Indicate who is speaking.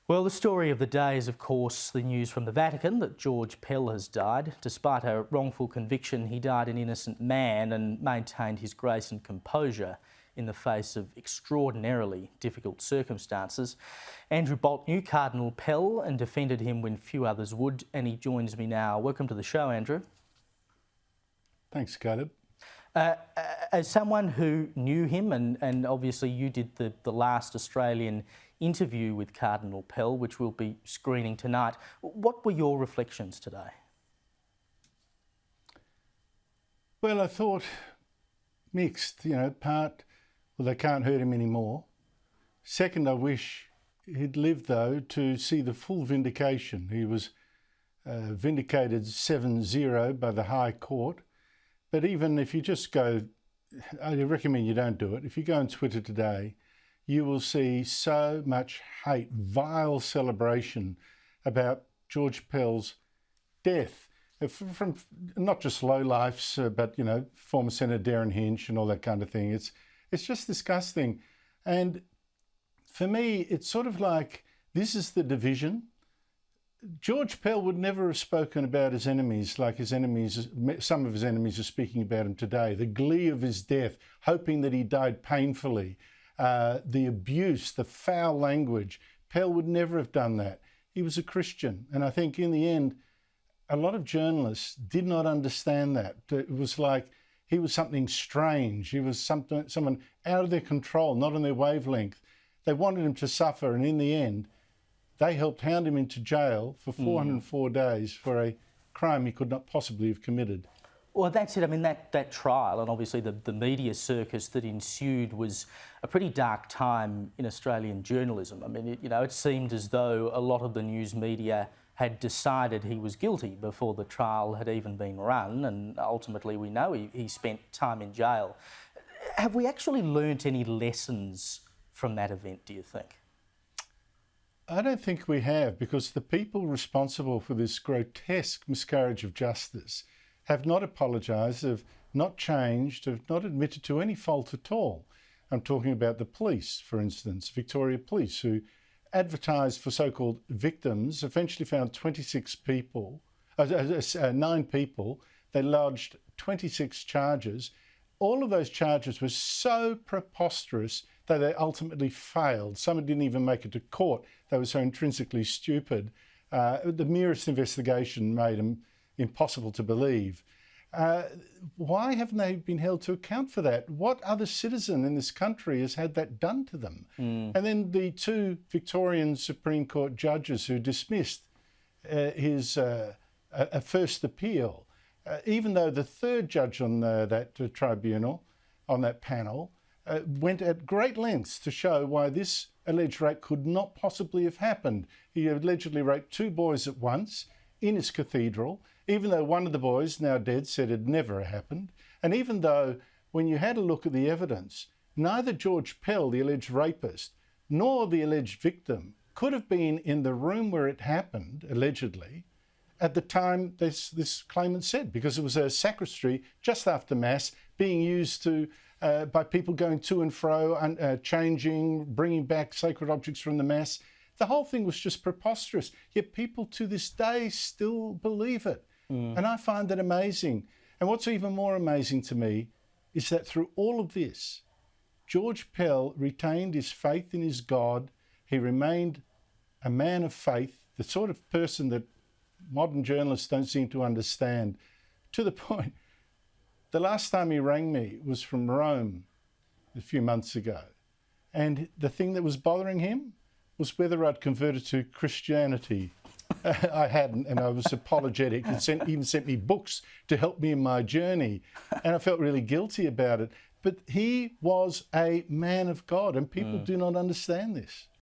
Speaker 1: Well, the story of the day is, of course, the news from the Vatican that George Pell has died. Despite a wrongful conviction, he died an innocent man and maintained his grace and composure in the face of extraordinarily difficult circumstances. Andrew Bolt knew Cardinal Pell and defended him when few others would, and he joins me now. Welcome to the show, Andrew.
Speaker 2: Thanks, Caleb.
Speaker 1: As someone who knew him, and obviously you did the last Australian interview with Cardinal Pell, which we'll be screening tonight, what were your reflections today?
Speaker 2: Well, I thought mixed, part, well, they can't hurt him anymore. Second, I wish he'd lived, though, to see the full vindication. He was vindicated 7-0 by the High Court. But even if you just go, I recommend you don't do it. If you go on Twitter today, you will see so much hate, vile celebration about George Pell's death. From not just lowlifes, but, former Senator Darren Hinch and all that kind of thing. It's just disgusting. And for me, it's sort of like this is the division. George Pell would never have spoken about his enemies like some of his enemies are speaking about him today. The glee of his death, hoping that he died painfully, the abuse, the foul language. Pell would never have done that. He was a Christian. And I think in the end, a lot of journalists did not understand that. It was like he was something strange. He was someone out of their control, not on their wavelength. They wanted him to suffer, and in the end, they helped hound him into jail for 404 days for a crime he could not possibly have committed.
Speaker 1: Well, that's it. I mean, that trial and obviously the media circus that ensued was a pretty dark time in Australian journalism. I mean, it seemed as though a lot of the news media had decided he was guilty before the trial had even been run, and ultimately we know he spent time in jail. Have we actually learnt any lessons from that event, do you think?
Speaker 2: I don't think we have, because the people responsible for this grotesque miscarriage of justice have not apologised, have not changed, have not admitted to any fault at all. I'm talking about the police, for instance, Victoria Police, who advertised for so-called victims, eventually found 9 people. They lodged 26 charges. All of those charges were so preposterous that they ultimately failed. Some didn't even make it to court. They were so intrinsically stupid. The merest investigation made them impossible to believe. Why haven't they been held to account for that? What other citizen in this country has had that done to them? And then the 2 Victorian Supreme Court judges who dismissed his first appeal, even though the 3rd judge on that tribunal, on that panel, went at great lengths to show why this alleged rape could not possibly have happened. He allegedly raped 2 boys at once in his cathedral, even though one of the boys, now dead, said it never happened. And even though, when you had a look at the evidence, neither George Pell, the alleged rapist, nor the alleged victim could have been in the room where it happened, allegedly, at the time this claimant said, because it was a sacristy just after Mass being used by people going to and fro, and changing, bringing back sacred objects from the Mass. The whole thing was just preposterous, yet people to this day still believe it. And I find that amazing. And what's even more amazing to me is that through all of this, George Pell retained his faith in his God. He remained a man of faith, the sort of person that modern journalists don't seem to understand, to the point, the last time he rang me was from Rome a few months ago. And the thing that was bothering him was whether I'd converted to Christianity. I hadn't, and I was apologetic. He even sent me books to help me in my journey, and I felt really guilty about it. But he was a man of God, and people do not understand this.